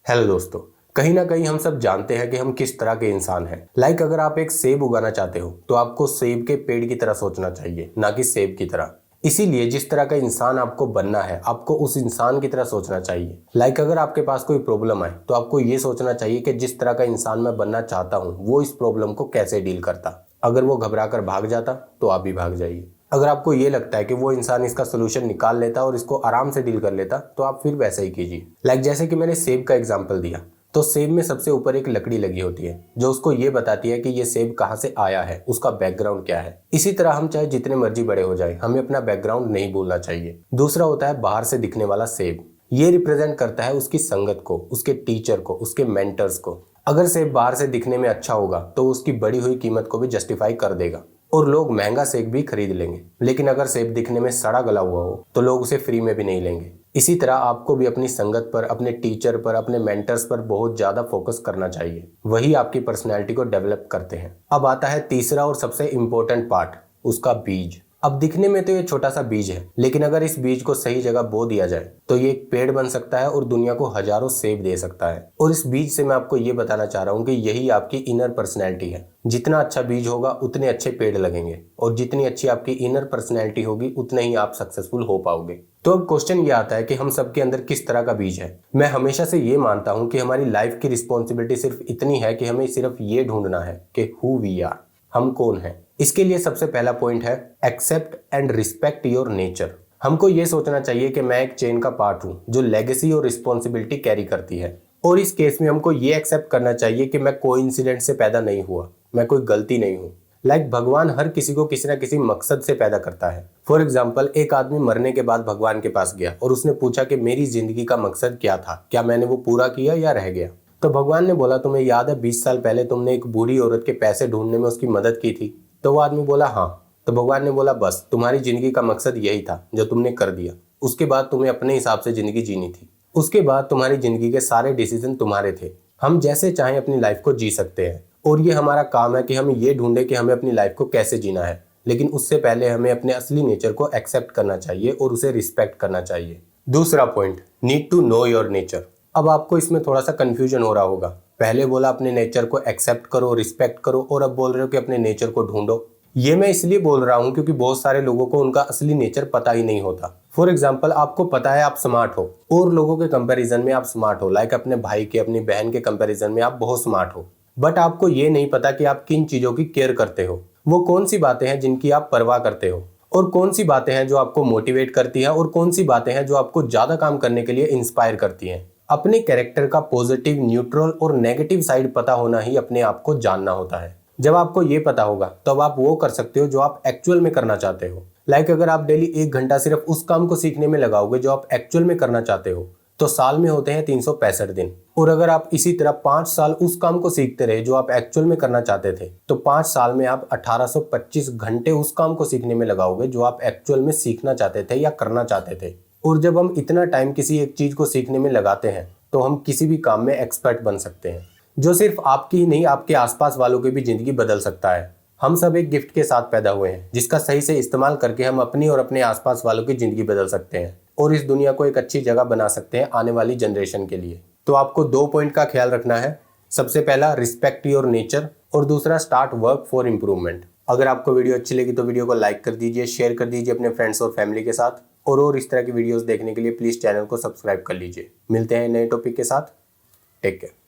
Hello दोस्तों, कहीं ना कहीं हम सब जानते हैं कि हम किस तरह के इंसान हैं। अगर आप एक सेब उगाना चाहते हो तो आपको सेब के पेड़ की तरह सोचना चाहिए, ना कि सेब की तरह। इसीलिए जिस तरह का इंसान आपको बनना है, आपको उस इंसान की तरह सोचना चाहिए। अगर आपके पास कोई प्रॉब्लम आए तो आपको ये सोचना चाहिए कि जिस तरह का इंसान मैं बनना चाहता हूँ वो इस प्रॉब्लम को कैसे डील करता। अगर वो घबरा कर भाग जाता तो आप भी भाग जाइए। अगर आपको ये लगता है कि वो इंसान इसका सोल्यूशन निकाल लेता और इसको आराम से डील कर लेता तो आप फिर वैसा ही कीजिए। जैसे कि मैंने सेब का एग्जांपल दिया, तो सेब में सबसे ऊपर एक लकड़ी लगी होती है जो उसको ये बताती है कि ये सेब कहाँ से आया है, उसका बैकग्राउंड क्या है। इसी तरह हम चाहे जितने मर्जी बड़े हो जाए, हमें अपना बैकग्राउंड नहीं भूलना चाहिए। दूसरा होता है बाहर से दिखने वाला सेब। ये रिप्रेजेंट करता है उसकी संगत को, उसके टीचर को, उसके मेंटर्स को। अगर सेब बाहर से दिखने में अच्छा होगा तो उसकी बढ़ी हुई कीमत को भी जस्टिफाई कर देगा और लोग महंगा सेब भी खरीद लेंगे। लेकिन अगर सेब दिखने में सड़ा गला हुआ हो तो लोग उसे फ्री में भी नहीं लेंगे। इसी तरह आपको भी अपनी संगत पर, अपने टीचर पर, अपने मेंटर्स पर बहुत ज्यादा फोकस करना चाहिए। वही आपकी पर्सनैलिटी को डेवलप करते हैं। अब आता है तीसरा और सबसे इम्पोर्टेंट पार्ट, उसका बीज। अब दिखने में तो ये छोटा सा बीज है, लेकिन अगर इस बीज को सही जगह बो दिया जाए तो ये एक पेड़ बन सकता है और दुनिया को हजारों सेब दे सकता है। और इस बीज से मैं आपको ये बताना चाह रहा हूँ कि यही आपकी इनर पर्सनैलिटी है। जितना अच्छा बीज होगा उतने अच्छे पेड़ लगेंगे, और जितनी अच्छी आपकी इनर पर्सनैलिटी होगी उतने ही आप सक्सेसफुल हो पाओगे। तो अब क्वेश्चन ये आता है कि हम सबके अंदर किस तरह का बीज है। मैं हमेशा से ये मानता हूँ कि हमारी लाइफ की रिस्पॉन्सिबिलिटी सिर्फ इतनी है कि हमें सिर्फ ये ढूंढना है कि हु वी आर, हम कौन हैं। इसके लिए सबसे पहला पॉइंट है accept and respect your nature. हमको ये सोचना चाहिए कि मैं एक चेन का पार्ट हूँ जो लेगेसी और रिस्पॉन्सिबिलिटी कैरी करती है। और इस केस में हमको ये एक्सेप्ट करना चाहिए कि मैं कोइंसिडेंट से पैदा नहीं हुआ, मैं कोई गलती नहीं हूँ। भगवान हर किसी को किसी ना किसी मकसद से पैदा करता है। फॉर एग्जाम्पल, एक आदमी मरने के बाद भगवान के पास गया और उसने पूछा कि मेरी जिंदगी का मकसद क्या था, क्या मैंने वो पूरा किया या रह गया। तो भगवान ने बोला, तुम्हें याद है 20 साल पहले तुमने एक बूढ़ी औरत के पैसे ढूंढने में उसकी मदद की थी। तो वो आदमी बोला हाँ। तो भगवान ने बोला, बस तुम्हारी जिंदगी का मकसद यही था जो तुमने कर दिया। उसके बाद तुम्हें अपने हिसाब से जिंदगी जीनी थी। उसके बाद तुम्हारी जिंदगी के सारे डिसीजन तुम्हारे थे। हम जैसे चाहें अपनी लाइफ को जी सकते हैं, और ये हमारा काम है कि हम ये ढूंढे कि हमें अपनी लाइफ को कैसे जीना है। लेकिन उससे पहले हमें अपने असली नेचर को एक्सेप्ट करना चाहिए और उसे रिस्पेक्ट करना चाहिए। दूसरा point, need to know your nature. अब आपको इसमें थोड़ा सा कंफ्यूजन हो रहा होगा। पहले बोला अपने नेचर को एक्सेप्ट करो, रिस्पेक्ट करो, और अब बोल रहे हो कि अपने नेचर को ढूंढो। ये मैं इसलिए बोल रहा हूँ क्योंकि बहुत सारे लोगों को उनका असली नेचर पता ही नहीं होता। फॉर एग्जाम्पल, आपको पता है आप स्मार्ट हो, और लोगों के कंपैरिजन में आप स्मार्ट हो। अपने भाई के, अपनी बहन के कंपैरिजन में आप बहुत स्मार्ट हो। बट आपको ये नहीं पता कि आप किन चीजों की केयर करते हो। वो कौन सी बातें हैं जिनकी आप परवाह करते हो, और कौन सी बातें हैं जो आपको मोटिवेट करती हैं, और कौन सी बातें हैं जो आपको ज्यादा काम करने के लिए इंस्पायर करती हैं। अपने कैरेक्टर का पॉजिटिव, न्यूट्रल और नेगेटिव साइड पता होना ही अपने आप को जानना होता है। जब आपको ये पता होगा तब आप वो कर सकते हो जो आप एक्चुअल में करना चाहते हो। अगर आप डेली 1 घंटा सिर्फ उस काम को सीखने में लगाओगे जो आप एक्चुअल में करना चाहते हो, तो साल में होते हैं 365 दिन। और अगर आप इसी तरह 5 साल उस काम को सीखते रहे जो आप एक्चुअल में करना चाहते थे, तो 5 साल में आप 1825 घंटे उस काम को सीखने में लगाओगे जो आप एक्चुअल में सीखना चाहते थे या करना चाहते थे। और जब हम इतना टाइम किसी एक चीज को सीखने में लगाते हैं तो हम किसी भी काम में एक्सपर्ट बन सकते हैं, जो सिर्फ आपकी ही नहीं, आपके आसपास वालों की भी जिंदगी बदल सकता है। हम सब एक गिफ्ट के साथ पैदा हुए हैं जिसका सही से इस्तेमाल करके हम अपनी और अपने आसपास वालों की जिंदगी बदल सकते हैं, और इस दुनिया को एक अच्छी जगह बना सकते हैं आने वाली जनरेशन के लिए। तो आपको 2 पॉइंट का ख्याल रखना है। सबसे पहला, रिस्पेक्ट योर नेचर, और दूसरा, स्टार्ट वर्क फॉर इम्प्रूवमेंट। अगर आपको वीडियो अच्छी लगी तो वीडियो को लाइक कर दीजिए, शेयर कर दीजिए अपने फ्रेंड्स और फैमिली के साथ, और इस तरह की वीडियोस देखने के लिए प्लीज चैनल को सब्सक्राइब कर लीजिए। मिलते हैं नए टॉपिक के साथ। Take care.